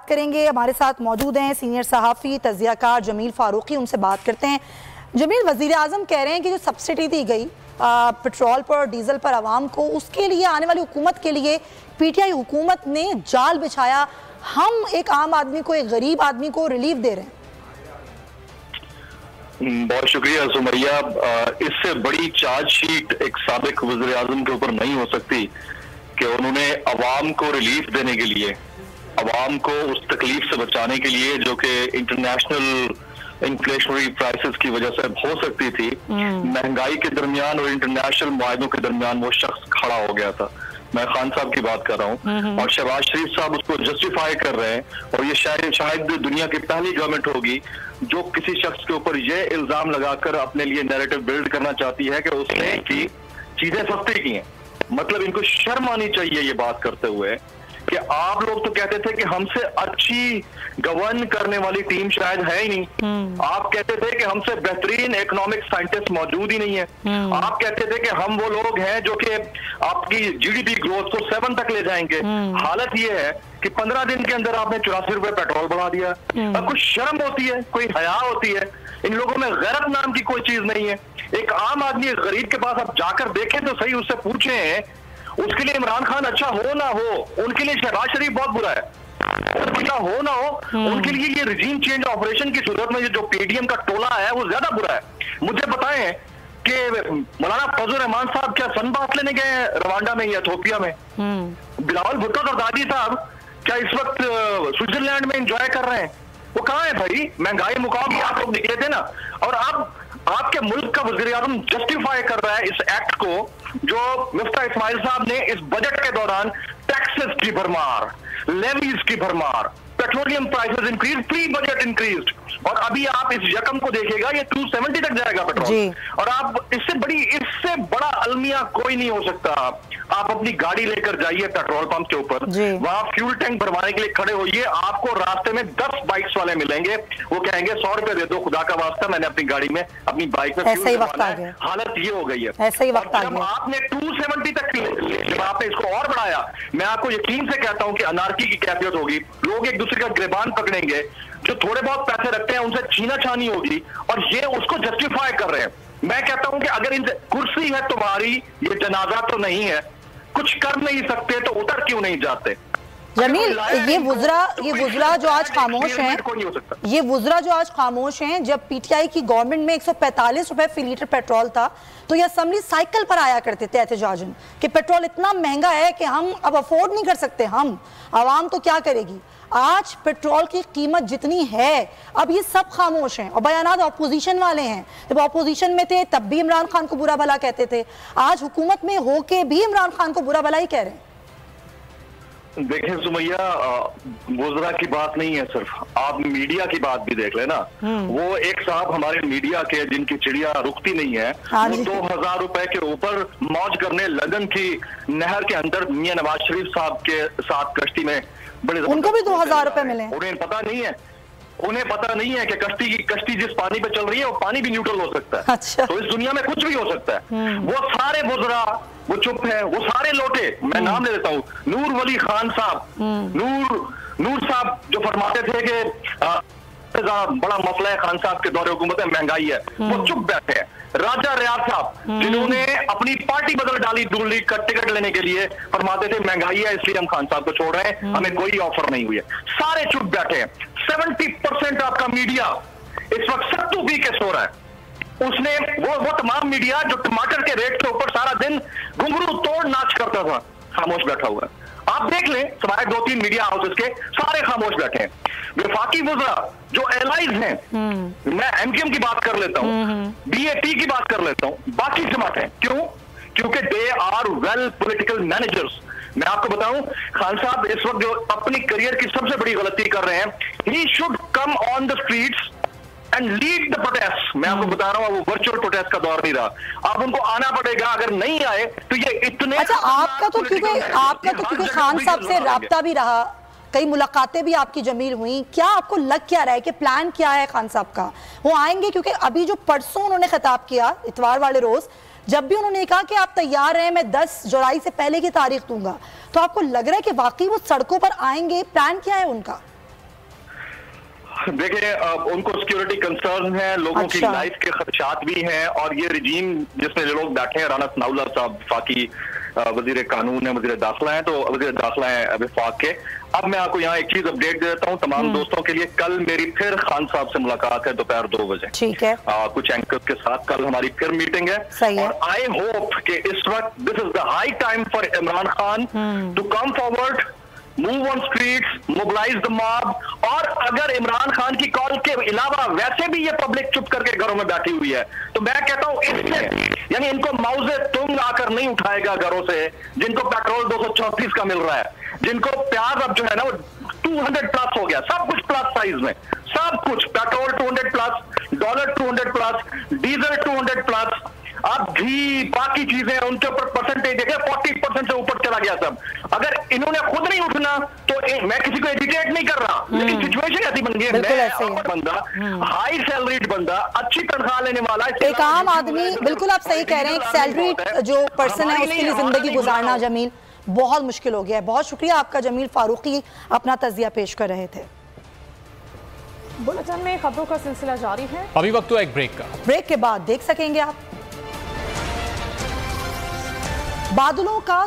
बात करेंगे। हमारे साथ मौजूद हैं सीनियर सहाफ़ी तज़ियाकार जमील फ़ारूकी, उनसे बात करते हैं। जमील, वज़ीर आज़म कह रहे हैं कि जो सब्सिडी दी गई पेट्रोल पर, डीज़ल पर आवाम को, उसके लिए आने वाली हुकूमत के लिए PTI हुकूमत ने जाल बिछाया। हम एक आम आदमी को, एक गरीब आदमी को रिलीफ दे रहे हैं। बहुत शुक्रिया सुमैया। इससे बड़ी चार्जशीट एक साबिक वज़ीर आज़म के ऊपर नहीं हो सकती कि उन्होंने अवाम को रिलीफ देने के लिए, अवाम को उस तकलीफ से बचाने के लिए जो कि इंटरनेशनल इन्फ्लेशनरी प्राइसेस की वजह से हो सकती थी, महंगाई के दरमियान और इंटरनेशनल मुआहदों के दरमियान वो शख्स खड़ा हो गया था। मैं खान साहब की बात कर रहा हूँ और शहबाज शरीफ साहब उसको जस्टिफाई कर रहे हैं। और ये शायद दुनिया की पहली गवर्नमेंट होगी जो किसी शख्स के ऊपर ये इल्जाम लगाकर अपने लिए नैरेटिव बिल्ड करना चाहती है कि उसने की चीजें सस्ती की हैं। मतलब इनको शर्म आनी चाहिए ये बात करते हुए कि आप लोग तो कहते थे कि हमसे अच्छी गवर्न करने वाली टीम शायद है ही नहीं। आप कहते थे कि हमसे बेहतरीन इकोनॉमिक साइंटिस्ट मौजूद ही नहीं है। आप कहते थे कि हम वो लोग हैं जो कि आपकी GDP ग्रोथ को 7 तक ले जाएंगे। हालत ये है कि 15 दिन के अंदर आपने 84 रुपए पेट्रोल बढ़ा दिया। अब कुछ शर्म होती है, कोई हया होती है? इन लोगों में गैरत नाम की कोई चीज नहीं है। एक आम आदमी, एक गरीब के पास आप जाकर देखें तो सही, उससे पूछें उसके लिए इमरान खान अच्छा हो ना हो, उनके लिए शहबाज शरीफ बहुत बुरा है। अच्छा हो ना हो, उनके लिए ये रिजीम चेंज ऑपरेशन की सूरत में जो PDM का टोला है वो ज्यादा बुरा है। मुझे बताएं कि मौलाना फजल रहमान साहब क्या सनबाथ लेने गए रवांडा में या इथोपिया में? बिलावल भुट्टो सरदारी साहब क्या इस वक्त स्विट्जरलैंड में एंजॉय कर रहे हैं? वो कहाँ है भाई? महंगाई मुकाम आप लोग निकले थे ना। और अब आपके मुल्क का वज़ीर आज़म जस्टिफाई कर रहा है इस एक्ट को जो मुफ्ती इस्माइल साहब ने इस बजट के दौरान टैक्सेस की भरमार, लेवीज की भरमार, petroleum prices increase, pre budget increase. और अभी आप इस रकम को देखिएगा, ये 270 तक जाएगा पेट्रोल। और आप इससे बड़ा अलमिया कोई नहीं हो सकता। आप अपनी गाड़ी लेकर जाइए पेट्रोल पंप के ऊपर, वहां फ्यूल टैंक भरवाने के लिए खड़े होइए, आपको रास्ते में 10 बाइक्स वाले मिलेंगे। वो कहेंगे 100 रुपए दे दो, खुदा का वास्ता, मैंने अपनी गाड़ी में, अपनी बाइक में फ्यूल भरवाना है। हालत ये हो गई है। ऐसा ही वक्त आ गया। जब आपने 270 तक, जब आपने इसको और बढ़ाया, मैं आपको यकीन से कहता हूं कि अनार्की की कैफियत होगी। लोग एक दूसरे का गिरबान पकड़ेंगे, जो थोड़े बहुत पैसे रखते हैं उनसे छीना छानी होगी, और ये उसको जस्टिफाई कर रहे हैं। मैं कहता हूं कि अगर इनसे कुर्सी है तुम्हारी, ये जनाजा तो नहीं है, कुछ कर नहीं सकते तो उतर क्यों नहीं जाते? जमील, ये वुज़रा जो आज खामोश हैं, ये वुज़रा जो आज खामोश हैं, जब PTI की गवर्नमेंट में 145 रुपए फी लीटर पेट्रोल था तो ये असेंबली साइकिल पर आया करते थे एहतजाजन कि पेट्रोल इतना महंगा है कि हम अब अफोर्ड नहीं कर सकते, हम आवाम तो क्या करेगी। आज पेट्रोल की कीमत जितनी है, अब ये सब खामोश हैं और बयानात अपोजिशन वाले हैं। जब अपोजिशन में थे तब भी इमरान खान को बुरा भला कहते थे, आज हुकूमत में होके भी इमरान खान को बुरा भला ही कह रहे हैं। देखें सुमैया, वुज़रा की बात नहीं है सिर्फ, आप मीडिया की बात भी देख लेना। वो एक साहब हमारे मीडिया के जिनकी चिड़िया रुकती नहीं है, वो 2000 रुपए के ऊपर मौज करने लगन की नहर के अंदर मियां नवाज शरीफ साहब के साथ कश्ती में बड़े, उनको भी 2000 रुपए मिले। उन्हें पता नहीं है कि कश्ती जिस पानी पे चल रही है वो पानी भी न्यूट्रल हो सकता है। अच्छा। तो इस दुनिया में कुछ भी हो सकता है। वो सारे वुज़रा वो चुप है, वो सारे लोटे। मैं नाम ले लेता हूँ, नूर वली खान साहब, नूर साहब जो फरमाते थे कि बड़ा मसला है खान साहब के दौरे हुकूमत है, महंगाई है, वो चुप बैठे हैं। राजा रियाज साहब जिन्होंने अपनी पार्टी बदल डाली दूर लीग का टिकट लेने के लिए, फरमाते थे महंगाई है इसलिए हम खान साहब को छोड़ रहे हैं, हमें कोई ऑफर नहीं हुई है। सारे चुप बैठे हैं। 70% आपका मीडिया इस वक्त सत्तू पी के सो रहा है। उसने वो तमाम मीडिया जो टमाटर के रेट के ऊपर सारा दिन घुंघरू तोड़ नाच करता था, खामोश बैठा हुआ है। आप देख लें, सिवाय 2-3 मीडिया हाउसेस के, सारे खामोश बैठे हैं। वफाकी वुज़रा जो एलाइज हैं, मैं MKM की बात कर लेता हूं, BAP की बात कर लेता हूं, बाकी जमातें क्यों? क्योंकि they are well political managers. मैं आपको बताऊं, खान साहब इस वक्त जो अपनी करियर की सबसे बड़ी गलती कर रहे हैं, he should come on the streets and lead the protest. मैं आपको बता रहा हूँ, वो वर्चुअल प्रोटेस्ट का दौर नहीं रहा। अब उनको आना पड़ेगा, अगर नहीं आए तो ये इतने। अच्छा, आपका तो क्योंकि खान साहब से राब्ता भी रहा, कई मुलाकातें भी आपकी जमील हुई, क्या आपको लग क्या रहा है कि प्लान क्या है खान साहब का? वो आएंगे? क्योंकि अभी जो परसों उन्होंने खिताब किया इतवार वाले रोज, जब भी उन्होंने कहा कि आप तैयार हैं, मैं 10 जुलाई से पहले की तारीख दूंगा, तो आपको लग रहा है कि वाकई वो सड़कों पर आएंगे? प्लान क्या है उनका? देखिए, उनको सिक्योरिटी कंसर्न है, लोगों की लाइफ के खदशात भी हैं, और ये रजीम जिसमें लोग बैठे हैं, राना सनाउल्लाह साहब वफाकी वजीर कानून है, वजीर दाखिला है, तो वजीर दाखिला है वफाक के। अब मैं आपको यहाँ एक चीज अपडेट दे देता हूँ तमाम दोस्तों के लिए। कल मेरी फिर खान साहब से मुलाकात है दोपहर 2 बजे। ठीक है। कुछ एंकर्स के साथ कल हमारी फिर मीटिंग है। सही है। और आई होप कि इस वक्त this is the high time for Imran Khan to come forward, move on streets, mobilise the mob. और अगर इमरान खान की कॉल के अलावा वैसे भी ये पब्लिक चुप करके घरों में बैठी हुई है, तो मैं कहता हूं इससे यानी इनको मौजे तुंग आकर नहीं उठाएगा घरों से, जिनको पेट्रोल 234 का मिल रहा है, जिनको प्याज अब जो है ना वो 200 प्लस हो गया, सब कुछ प्लस साइज में, सब कुछ petrol 200 plus, dollar 200 plus, diesel 200 plus, अब घी बाकी चीजें उनके ऊपर परसेंटेज देखे 40% से ऊपर चला गया सब। अगर इन्होंने खुद नहीं उठना तो मैं किसी को एजुकेट नहीं कर रहा, लेकिन सिचुएशन ऐसी बन गई है। मैं बंदा हाई सैलरीड बंदा, अच्छी तनख्वाह लेने वाला, एक आम आदमी, बिल्कुल आप सही कह रहे हैं, एक सैलरीड जो पर्सन है उसके लिए जिंदगी गुजारना जमील बहुत मुश्किल हो गया है। बहुत शुक्रिया आपका जमील फारूकी, अपना तजिया पेश कर रहे थे। बुलेटिन में खबरों का सिलसिला जारी है। अभी वक्त तो एक ब्रेक का। ब्रेक के बाद देख सकेंगे आप बादलों का